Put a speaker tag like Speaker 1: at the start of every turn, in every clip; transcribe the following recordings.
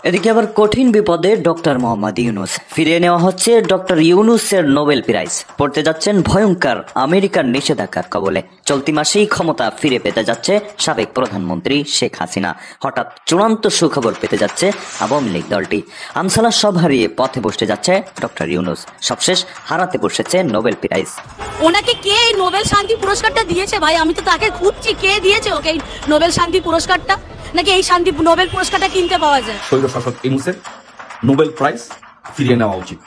Speaker 1: এদিকে আবার কঠিন বিপদে ডক্টর মোহাম্মদ ইউনূস। ফিরিয়ে নেওয়া হচ্ছে ডক্টর ইউনূসের নোবেল প্রাইজ। পড়তে যাচ্ছেন ভয়ঙ্কর আমেরিকার নিষেধাজ্ঞার কবলে। চলতি মাসেই ক্ষমতা ফিরে পেতে যাচ্ছে সাবেক প্রধানমন্ত্রী শেখ হাসিনা। হঠাৎ চূড়ান্ত সুখবর পেতে যাচ্ছে আওয়ামী লীগ দলটি। আমসালা সব হারিয়ে পথে বসতে যাচ্ছে ডক্টর ইউনূস। সবশেষ হারাতে বসেছে নোবেল প্রাইজ।
Speaker 2: ওনাকে কে এই নোবেল শান্তি পুরস্কারটা দিয়েছে ভাই? আমি তো তাকে খুঁজছি, কে দিয়েছে ওকে এই নোবেল শান্তি পুরস্কারটা? নাকি এই শান্তি নোবেল পুরস্কারটা কিনতে পাওয়া যায়?
Speaker 3: স্বৈরশাসক ইউনূসের নোবেল প্রাইজ ফিরিয়ে নেওয়া উচিত।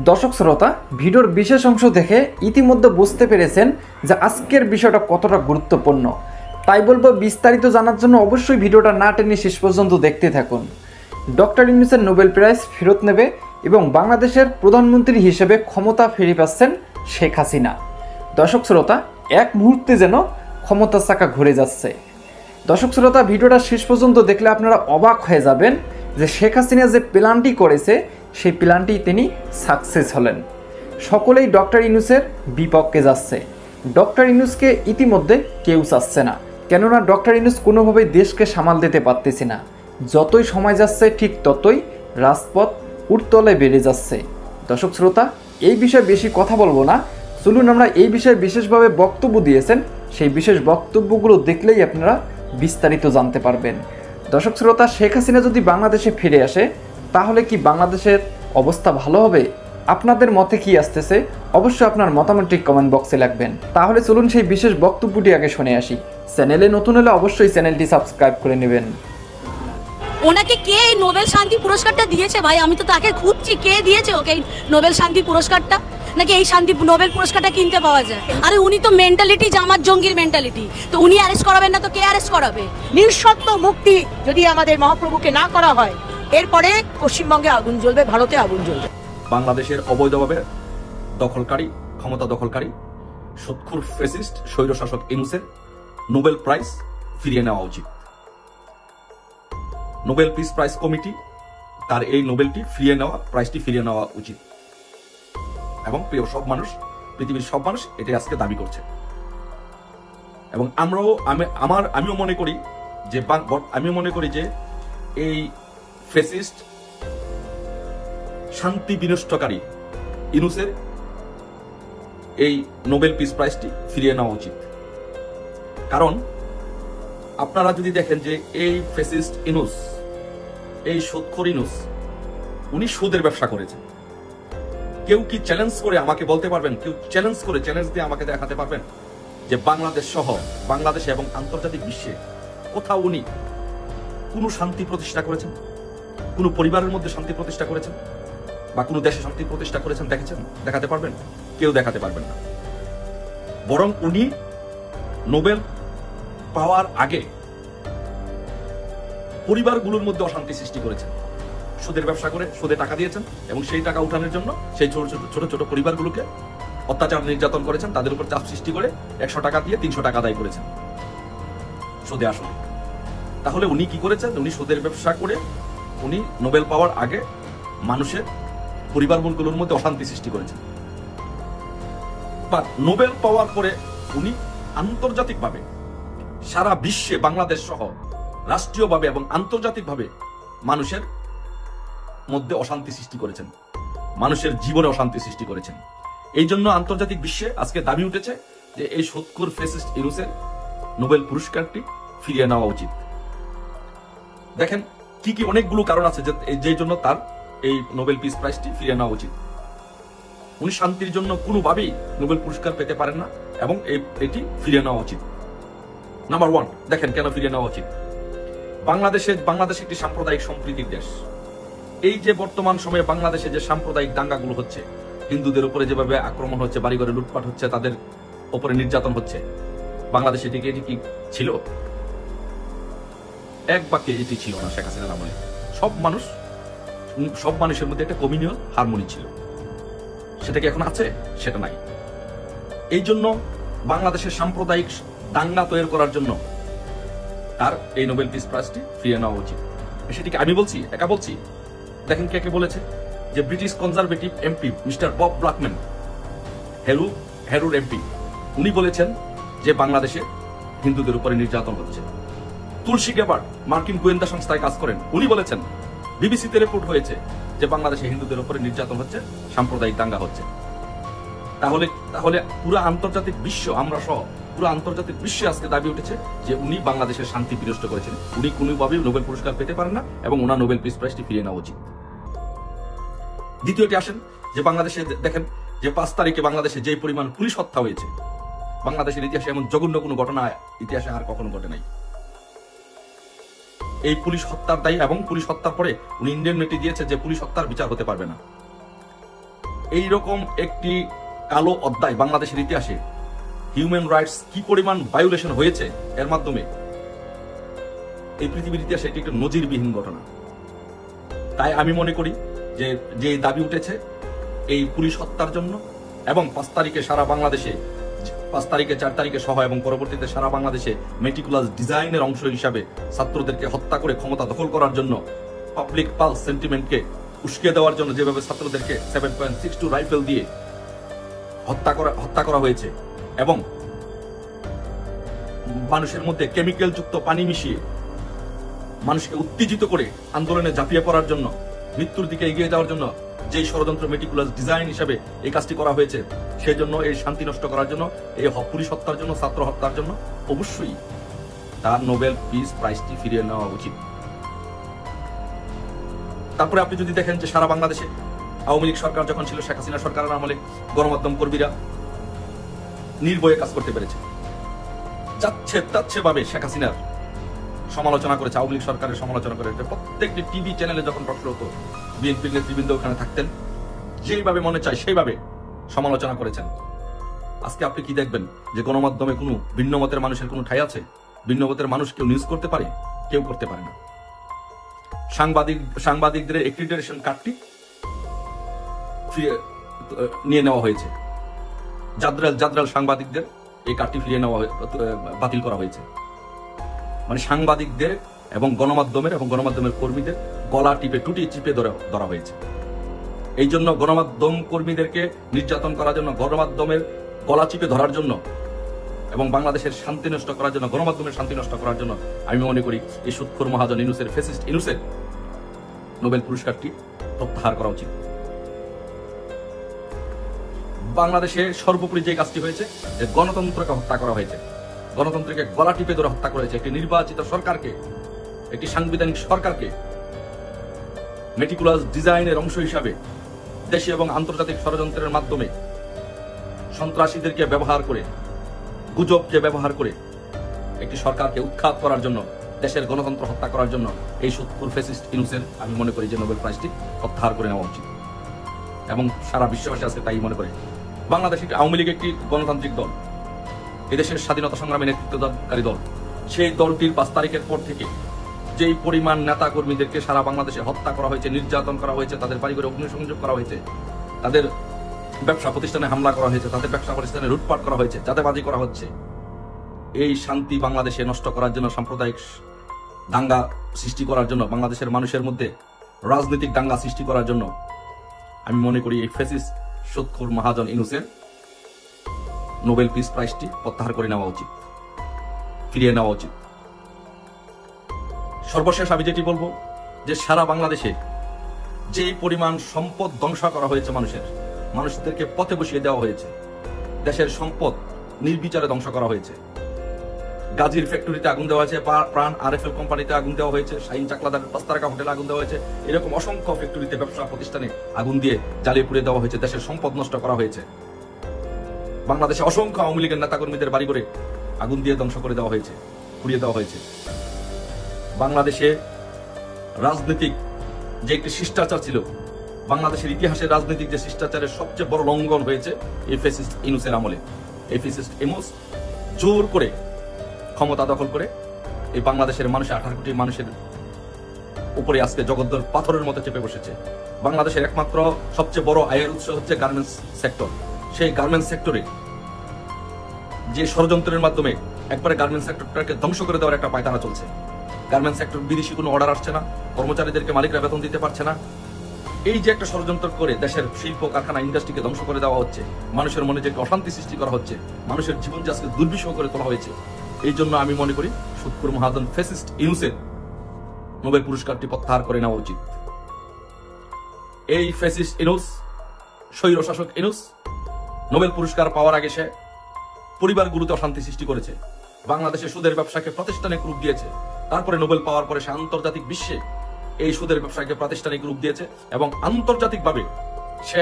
Speaker 4: দর্শক শ্রোতা, ভিডিওর বিশেষ অংশ দেখে ইতিমধ্যে বুঝতে পেরেছেন যে আজকের বিষয়টা কতটা গুরুত্বপূর্ণ। তাই বলবো, বিস্তারিত জানার জন্য অবশ্যই ভিডিওটা না টেনে শেষ পর্যন্ত দেখতে থাকুন। ডক্টর ইউনূসের নোবেল প্রাইজ ফেরত নেবে এবং বাংলাদেশের প্রধানমন্ত্রী হিসেবে ক্ষমতা ফিরে পাচ্ছেন শেখ হাসিনা। দর্শক শ্রোতা, এক মুহূর্তে যেন ক্ষমতার চাকা ঘুরে যাচ্ছে। দর্শক শ্রোতা, ভিডিওটা শেষ পর্যন্ত দেখলে আপনারা অবাক হয়ে যাবেন যে শেখ হাসিনা যে প্ল্যানটি করেছে সেই প্ল্যানটি তিনি সাকসেস হলেন। সকলেই ডক্টর ইউনূসের বিপক্ষে যাচ্ছে। ডক্টর ইউনূসকে ইতিমধ্যে কেউ চাচ্ছে না, কেননা ডক্টর ইউনূস কোনোভাবেই দেশকে সামাল দিতে পারতেছে না। যতই সময় যাচ্ছে ঠিক ততই রাজপথ উত্তলায় বেড়ে যাচ্ছে। দর্শক শ্রোতা, এই বিষয়ে বেশি কথা বলবো না, চলুন আমরা এই বিষয়ে বিশেষভাবে বক্তব্য দিয়েছেন সেই বিশেষ বক্তব্যগুলো দেখলেই আপনারা বিস্তারিত জানতে পারবেন। দর্শক শ্রোতা, শেখ হাসিনা যদি বাংলাদেশে ফিরে আসে তাহলে কি বাংলাদেশের অবস্থা ভালো হবে? আপনাদের মতে কি আসতেছে অবশ্যই আপনার মতামতটি কমেন্ট বক্সে লিখবেন। তাহলে চলুন সেই বিশেষ বক্তব্যটি আগে শুনে আসি। চ্যানেলে নতুন হলে অবশ্যই চ্যানেলটি সাবস্ক্রাইব করে নেবেন।
Speaker 2: ওনাকে কে এই নোবেল শান্তি পুরস্কারটা দিয়েছে ভাই? আমি তো তাকে খুঁজছি, কে দিয়েছে ওকে এই নোবেল শান্তি পুরস্কারটা? নাকি এই শান্তি নোবেল পুরস্কারটা কিনতে পাওয়া যায়? আরে উনি তো মেন্টালিটি জামাত জঙ্গির মেন্টালিটি, তো উনি অ্যারেস্ট করাবেন না তো কে অ্যারেস্ট করাবে?
Speaker 5: নিঃশর্ত মুক্তি যদি আমাদের মহাপ্রভুকে না করা হয়, এরপরে পশ্চিমবঙ্গে আগুন জ্বলবে, ভারতে আগুন জ্বলবে।
Speaker 3: বাংলাদেশের অবৈধভাবে দখলকারী, ক্ষমতা দখলকারী, সুৎখুর ফ্যাসিস্ট স্বৈরশাসক ইউনূসের নোবেল প্রাইজ ফিরিয়ে নেওয়া উচিত। নোবেল পিস প্রাইজ কমিটি তার এই নোবেলটি প্রাইজটি ফিরিয়ে নেওয়া উচিত এবং প্রিয় সব মানুষ, পৃথিবীর সব মানুষ এটাই আজকে দাবি করছে। এবং আমিও মনে করি যে এই ফ্যাসিস্ট শান্তি বিনষ্টকারী ইউনূসের এই নোবেল পিস প্রাইজটি ফিরিয়ে নেওয়া উচিত। কারণ আপনারা যদি দেখেন যে এই ফ্যাসিস্ট ইউনূস, এই সুৎখোর ইউনূস, উনি সুদের ব্যবসা করেছেন। কেউ কি চ্যালেঞ্জ করে আমাকে বলতে পারবেন, কেউ চ্যালেঞ্জ দিয়ে আমাকে দেখাতে পারবেন যে বাংলাদেশ সহ বাংলাদেশে এবং আন্তর্জাতিক বিশ্বে কোথাও উনি কোনো শান্তি প্রতিষ্ঠা করেছেন, কোনো পরিবারের মধ্যে শান্তি প্রতিষ্ঠা করেছেন বা কোনো দেশে শান্তি প্রতিষ্ঠা করেছেন? দেখাতে পারবেন? কেউ দেখাতে পারবেন না। বরং উনি নোবেল পাওয়ার আগে পরিবারগুলোর মধ্যে অশান্তি সৃষ্টি করেছেন। সুদের ব্যবসা করে সুদে টাকা দিয়েছেন এবং সেই টাকা উঠানোর জন্য সেই ছোট ছোট পরিবারগুলোকে অত্যাচার নির্যাতন করেছেন, তাদের উপর চাপ সৃষ্টি করে 100 টাকা দিয়ে 300 টাকা আদায় করেছেন সুদে আসলে। তাহলে উনি কি করেছেন? উনি সুদের ব্যবসা করে উনি নোবেল পাওয়ার আগে মানুষের পরিবারগুলোর মধ্যে অশান্তি সৃষ্টি করেছেন। বা নোবেল পাওয়ার পরে উনি আন্তর্জাতিকভাবে সারা বিশ্বে বাংলাদেশ সহ রাষ্ট্রীয়ভাবে এবং আন্তর্জাতিকভাবে মানুষের মধ্যে অশান্তি সৃষ্টি করেছেন, মানুষের জীবনে অশান্তি সৃষ্টি করেছেন। এই জন্য আন্তর্জাতিক বিশ্বে আজকে দাবি উঠেছে যে এই সুৎখোর ফ্যাসিস্ট ইউনূসের নোবেল পুরস্কারটি ফিরিয়ে নেওয়া উচিত। দেখেন কি অনেকগুলো কারণ আছে যে জন্য তার এই নোবেল পিস প্রাইজটি ফিরিয়ে নেওয়া উচিত। উনি শান্তির জন্য কোনোভাবেই নোবেল পুরস্কার পেতে পারেন না এবং এটি ফিরিয়ে নেওয়া উচিত। নাম্বার 1, দেখেন কেন ফিরিয়ে নেওয়া উচিত। বাংলাদেশ একটি সাম্প্রদায়িক সম্প্রীতির দেশ। এই যে বর্তমান সময়ে বাংলাদেশে যে সাম্প্রদায়িক দাঙ্গাগুলো হচ্ছে, হিন্দুদের উপরে যেভাবে আক্রমণ হচ্ছে, বাড়িঘরে লুটপাট হচ্ছে, তাদের উপরে নির্যাতন হচ্ছে, বাংলাদেশে এটি কি ছিল? এক বাক্যে এটি ছিল না। শেখ হাসিনার আমলে সব মানুষের মধ্যে একটা কমিউনাল হারমোনি ছিল। সেটা কি এখন আছে? সেটা নাই। এই জন্য বাংলাদেশের সাম্প্রদায়িক দাঙ্গা তৈরি করার জন্য তার এই নোবেল পিস প্রাইজটি ফিরিয়ে নেওয়া উচিত। সেটিকে আমি বলছি, একা বলছি। দেখেন কে বলেছে, যে British Conservative MP mister Bob Blackman, হেরুর এমপি, উনি বলেছেন যে বাংলাদেশে হিন্দুদের উপরে নির্যাতন হচ্ছে। তুলসী গ্যাবার্ড মার্কিন গোয়েন্দা সংস্থায় কাজ করেন, উনি বলেছেন বিবিসিতে রিপোর্ট হয়েছে যে বাংলাদেশে হিন্দুদের উপরে নির্যাতন হচ্ছে, সাম্প্রদায়িক দাঙ্গা হচ্ছে। তাহলে তাহলে পুরো আন্তর্জাতিক বিশ্ব, আমরা সহ পুরো আন্তর্জাতিক বিশ্বে আজকে দাবি উঠেছে যে উনি বাংলাদেশের শান্তি বিনষ্ট করেছেন, উনি কোনোভাবেই নোবেল পুরস্কার পেতে পারেন না এবং ওনার নোবেল পিস প্রাইজটি ফিরিয়ে নেওয়া উচিত। দ্বিতীয়টি আসেন যে বাংলাদেশে দেখেন যে 5 তারিখে বাংলাদেশে যে পরিমাণ পুলিশ হত্যা হয়েছে, বাংলাদেশের ইতিহাসে এমন জঘন্য কোনো ঘটনা ইতিহাসে আর কখনো ঘটে নাই। এই পুলিশ হত্যার দায়ী এবং পুলিশ হত্যার পরে উনি ইন্ডেমনিটি দিয়েছে যে পুলিশ হত্যার বিচার হতে পারবে না। এইরকম একটি কালো অধ্যায় বাংলাদেশের ইতিহাসে হিউম্যান রাইটস কি পরিমাণ ভায়োলেশন হয়েছে এর মাধ্যমে এই পৃথিবীর ইতিহাসে এটি একটি নজিরবিহীন ঘটনা। তাই আমি মনে করি যে দাবি উঠেছে এই পুলিশ হত্যার জন্য এবং 5 তারিখে সারা বাংলাদেশে, 5 তারিখে 4 তারিখে সহ এবং পরবর্তীতে সারা বাংলাদেশে মেটিকুলাস ডিজাইনের অংশ হিসাবে ছাত্রদেরকে হত্যা করে ক্ষমতা দখল করার জন্য, পাবলিক পালস সেন্টিমেন্টকে উস্কে দেওয়ার জন্য যেভাবে ছাত্রদেরকে 7.62 রাইফেল দিয়ে হত্যা করা হয়েছে এবং মানুষের মধ্যে কেমিক্যাল যুক্ত পানি মিশিয়ে মানুষকে উত্তেজিত করে আন্দোলনে ঝাঁপিয়ে পড়ার জন্য, মৃত্যুর দিকে এগিয়ে যাওয়ার জন্য যে ষড়যন্ত্র মেটিকুলাস ডিজাইন হিসাবে এই কাজটি করা হয়েছে, সেই জন্য এই শান্তি নষ্ট করার জন্য, এই পুলিশ হত্যার জন্য, ছাত্র হত্যার জন্য অবশ্যই তার নোবেল পিস প্রাইজটি ফিরিয়ে নেওয়া উচিত। তারপরে আপনি যদি দেখেন যে সারা বাংলাদেশে আওয়ামী লীগ সরকার যখন ছিল, শেখ হাসিনা সরকারের আমলে গণমাধ্যম কর্মীরা নির্ভয়ে কাজ করতে পেরেছে। যাচ্ছে ভাবে শেখ হাসিনার সমালোচনা করেছে, আওয়ামী লীগ সরকারের সমালোচনা করেছে। প্রত্যেকটি টিভি চ্যানেলে যখন প্রশ্ন হতো, বিএনপির নেতৃবৃন্দ ওখানে থাকতেন, যেইভাবে মনে চায় সেইভাবে সমালোচনা করেছেন। আজকে আপনি কি দেখবেন যে গণমাধ্যমে কোনো ভিন্ন মতের মানুষের কোনো ঠাঁই আছে? ভিন্ন মতের মানুষ কেউ নিউজ করতে পারে? কেউ করতে পারে না। সাংবাদিকদের অ্যাক্রিডিটেশন কার্ডটি নিয়ে নেওয়া হয়েছে। জাদ্রাল সাংবাদিকদের এই কার্ডটি ফিরিয়ে নেওয়া, বাতিল করা হয়েছে। মানে সাংবাদিকদের এবং গণমাধ্যমের কর্মীদের গলা টিপে টুটি চিপে ধরা হয়েছে। এই জন্য গণমাধ্যম কর্মীদেরকে নির্যাতন করার জন্য, গণমাধ্যমের গলা চিপে ধরার জন্য এবং বাংলাদেশের শান্তি নষ্ট করার জন্য, গণমাধ্যমের শান্তি নষ্ট করার জন্য আমি মনে করি এই সুৎখোর মহাজন ইউনূসের, ফ্যাসিস্ট ইউনূসের নোবেল পুরস্কারটি প্রত্যাহার করা উচিত। বাংলাদেশে সর্বোপরি যে কাজটি হয়েছে, যে গণতন্ত্রকে হত্যা করা হয়েছে, গণতন্ত্রকে গলা টিপে ধরে হত্যা করা হয়েছে। একটি নির্বাচিত সরকারকে, একটি সাংবিধানিক সরকারকে মেটিকুলাস ডিজাইনের অংশ হিসাবে দেশীয় এবং আন্তর্জাতিক ষড়যন্ত্রের মাধ্যমে সন্ত্রাসীদেরকে ব্যবহার করে, গুজবকে ব্যবহার করে একটি সরকারকে উৎখাত করার জন্য, দেশের গণতন্ত্র হত্যা করার জন্য এই সুৎখোর ফ্যাসিস্ট ইউনূসের আমি মনে করি যে নোবেল প্রাইজটি প্রত্যাহার করে নেওয়া উচিত এবং সারা বিশ্ববাসী আজকে তাই মনে করে। বাংলাদেশ আওয়ামী লীগ একটি গণতান্ত্রিক দল, এদেশের স্বাধীনতা সংগ্রামে নেতৃত্বদানকারী দল। সেই দলটির 5 তারিখের পর থেকে যেই পরিমাণ নেতা কর্মীদেরকে সারা বাংলাদেশে হত্যা করা হয়েছে, নির্যাতন করা হয়েছে, তাদের বাড়িঘরে অগ্নিসংযোগ করা হয়েছে, তাদের ব্যবসা প্রতিষ্ঠানে হামলা করা হয়েছে, তাদের ব্যবসা প্রতিষ্ঠানে লুটপাট করা হয়েছে, চাঁদাবাজি করা হচ্ছে, এই শান্তি বাংলাদেশে নষ্ট করার জন্য, সাম্প্রদায়িক দাঙ্গা সৃষ্টি করার জন্য, বাংলাদেশের মানুষের মধ্যে রাজনৈতিক দাঙ্গা সৃষ্টি করার জন্য আমি মনে করি এই ফ্যাসিস্ট সুৎখোর মহাজন ইউনূসের নোবেল পিস প্রাইজটি প্রত্যাহার করে নেওয়া উচিত, ফিরিয়ে নেওয়া উচিত। সর্বশেষ আমি যেটি বলবো যে সারা বাংলাদেশে যে পরিমাণ সম্পদ ধ্বংস করা হয়েছে, মানুষদেরকে পথে বসিয়ে দেওয়া হয়েছে, দেশের সম্পদ নির্বিচারে ধ্বংস করা হয়েছে। গাজীর ফ্যাক্টরিতে আগুন দেওয়া হয়েছে, প্রাণ আরএফএল কোম্পানিতে আগুন দেওয়া হয়েছে, শাহিন চাকলাদার পাঁচতারকা হোটেলে আগুন দেওয়া হয়েছে, এরকম অসংখ্য ফ্যাক্টরিতে, ব্যবসা প্রতিষ্ঠানে আগুন দিয়ে জ্বালিয়ে পুড়িয়ে দেওয়া হয়েছে, দেশের সম্পদ নষ্ট করা হয়েছে। বাংলাদেশে অসংখ্য আওয়ামী লীগের নেতাকর্মীদের বাড়ি করে আগুন দিয়ে ধ্বংস করে দেওয়া হয়েছে, পুড়িয়ে দেওয়া হয়েছে। বাংলাদেশে রাজনৈতিক যে একটি শিষ্টাচার ছিল, বাংলাদেশের ইতিহাসে রাজনৈতিক যে শিষ্টাচারের সবচেয়ে বড় লঙ্ঘন হয়েছে এই ফ্যাসিস্ট ইউনূসের আমলে। এই ফ্যাসিস্ট ইউনূস জোর করে ক্ষমতা দখল করে এই বাংলাদেশের মানুষ, 18 কোটি মানুষের উপরে আজকে জগদ্দল পাথরের মতো চেপে বসেছে। বাংলাদেশের একমাত্র সবচেয়ে বড় আয়ের উৎস হচ্ছে গার্মেন্টস সেক্টর। সেই গার্মেন্টস সেক্টরে যে ষড়যন্ত্রের মাধ্যমে একবারে গার্মেন্টস সেক্টরটাকে ধ্বংস করে দেওয়ার একটা পায়তারা চলছে। গার্মেন্টস সেক্টর বিদেশি কোনো অর্ডার আসছে না, কর্মচারীদেরকে মালিকরা বেতন দিতে পারছে না। এই যে একটা ষড়যন্ত্র করে দেশের শিল্প কারখানা, ইন্ডাস্ট্রিকে ধ্বংস করে দেওয়া হচ্ছে, মানুষের মনে যে অশান্তি সৃষ্টি করা হচ্ছে, মানুষের জীবন যে আজকে দুর্বিষহ করে তোলা হয়েছে, এই জন্য আমি মনে করি সুৎখোর মহাজন ফ্যাসিস্ট ইউনূসের নোবেল পুরস্কারটি প্রত্যাহার করে নেওয়া উচিত। এই ফ্যাসিস্ট ইনুস, স্বৈরশাসক ইনুস নোবেল পুরস্কার পাওয়ার আগে সে পরিবারগুলোতে অশান্তি সৃষ্টি করেছে, বাংলাদেশে সুদের ব্যবসাকে প্রাতিষ্ঠানিক রূপ দিয়েছে। তারপরে নোবেল পাওয়ার পরে সে আন্তর্জাতিক বিশ্বে এই সুদের ব্যবসাকে প্রাতিষ্ঠানিক রূপ দিয়েছে এবং আন্তর্জাতিকভাবে সে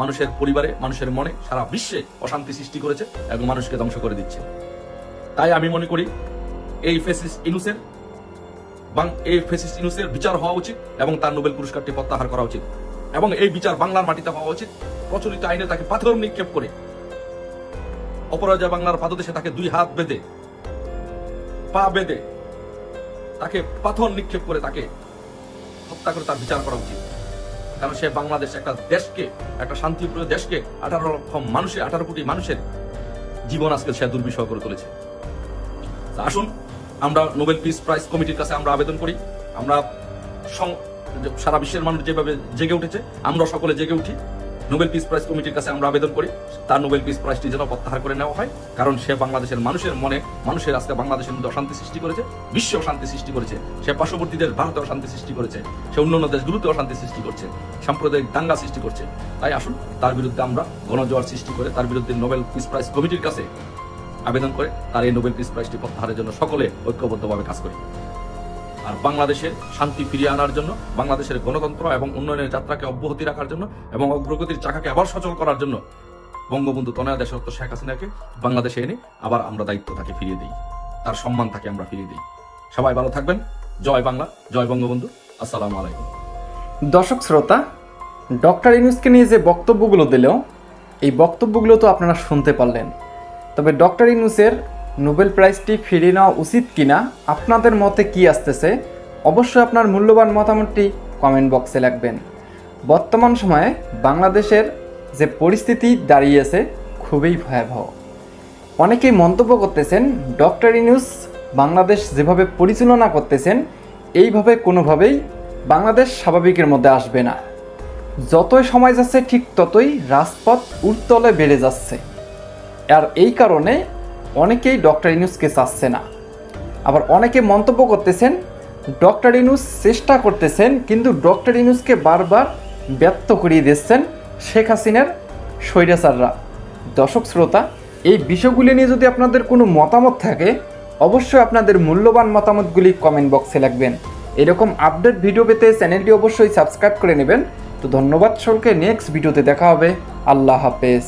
Speaker 3: মানুষের পরিবারে, মানুষের মনে, সারা বিশ্বে অশান্তি সৃষ্টি করেছে এবং মানুষকে ধ্বংস করে দিচ্ছে। তাই আমি মনে করি এই ফ্যাসিস্ট ইনুসের বিচার হওয়া উচিত এবং তার নোবেল পুরস্কারটি প্রত্যাহার করা উচিত এবং এই বিচার বাংলার মাটিতে হওয়া উচিত। প্রচলিত আইনে তাকে পাথর নিক্ষেপ করে, অপরাজয় বাংলার পাদদেশে তাকে 2 হাত বেঁধে, পা বেঁধে তাকে পাথর নিক্ষেপ করে তাকে হত্যা করে তার বিচার করা উচিত। কারণ সে বাংলাদেশ একটা দেশকে, একটা শান্তিপ্রিয় দেশকে 18 কোটি মানুষের জীবন আজকে সে দুর্বিষহ করে তুলেছে। আসুন আমরা নোবেল পিস প্রাইজ কমিটির কাছে আমরা আবেদন করি। আমরা সারা বিশ্বের মানুষ যেভাবে জেগে উঠেছে, আমরা সকলে জেগে উঠি। নোবেল পিস প্রাইজ কমিটির কাছে আমরা আবেদন করি তার নোবেল পিস প্রাইজটি যেন প্রত্যাহার করে নেওয়া হয়। কারণ সে বাংলাদেশের মানুষের মনে, মানুষের আজকে বাংলাদেশের মধ্যে অশান্তি সৃষ্টি করেছে, বিশ্ব অশান্তি সৃষ্টি করেছে। সে পার্শ্ববর্তী দেশ ভারতে অশান্তি সৃষ্টি করেছে, সে অন্যান্য দেশগুলোতে অশান্তি সৃষ্টি করছে, সাম্প্রদায়িক দাঙ্গা সৃষ্টি করছে। তাই আসুন তার বিরুদ্ধে আমরা গণজোয়ার সৃষ্টি করে তার বিরুদ্ধে নোবেল পিস প্রাইজ কমিটির কাছে আবেদন করে তার এই নোবেল পিস প্রাইজটি প্রত্যাহারের জন্য সকলে ঐক্যবদ্ধভাবে কাজ করি। আর বাংলাদেশের শান্তি ফিরিয়ে আনার জন্য, বাংলাদেশের গণতন্ত্র এবং উন্নয়নের যাত্রাকে অব্যাহতি রাখার জন্য এবং অগ্রগতির চাকাকে আবার সচল করার জন্য বঙ্গবন্ধু তনয়া দেশরত্ন শেখ হাসিনাকে বাংলাদেশে এনে আবার আমরা দায়িত্ব তাকে ফিরিয়ে দিই, তার সম্মান তাকে আমরা ফিরিয়ে দিই। সবাই ভালো থাকবেন। জয় বাংলা, জয় বঙ্গবন্ধু। আসসালামু আলাইকুম।
Speaker 4: দর্শক শ্রোতা, ডক্টর ইউনূসকে নিয়ে যে বক্তব্যগুলো দিল, এই বক্তব্যগুলো তো আপনারা শুনতে পারলেন। তবে ডক্টর ইউনূসের নোবেল প্রাইজটি ফিরিয়ে নেওয়া উচিত কিনা, আপনাদের মতে কি আসতেছে, অবশ্যই আপনার মূল্যবান মতামতটি কমেন্ট বক্সে লিখবেন। বর্তমান সময়ে বাংলাদেশের যে পরিস্থিতি দাঁড়িয়েছে খুবই ভয়াবহ। অনেকেই মন্তব্য করতেছেন ডক্টর ইউনূস বাংলাদেশ যেভাবে পরিচালনা করতেছেন এইভাবে কোনোভাবেই বাংলাদেশ স্বাভাবিকের মধ্যে আসবে না। যতই সময় যাচ্ছে ঠিক ততই রাজপথ উত্তলে বেড়ে যাচ্ছে। আর এই কারণে অনেকেই ডক্টর ইউনূসকে চাচ্ছে না। আবার অনেকে মন্তব্য করতেছেন ডক্টর ইউনূস চেষ্টা করতেছেন, কিন্তু ডক্টর ইউনূসকে বারবার ব্যর্থ করিয়ে দিচ্ছেন শেখ হাসিনার স্বৈরাচাররা। দর্শক শ্রোতা, এই বিষয়গুলি নিয়ে যদি আপনাদের কোনো মতামত থাকে অবশ্যই আপনাদের মূল্যবান মতামতগুলি কমেন্ট বক্সে লিখবেন। এরকম আপডেট ভিডিও পেতে চ্যানেলটি অবশ্যই সাবস্ক্রাইব করে নেবেন। তো ধন্যবাদ সকলকে, নেক্সট ভিডিওতে দেখা হবে। আল্লাহ হাফেজ।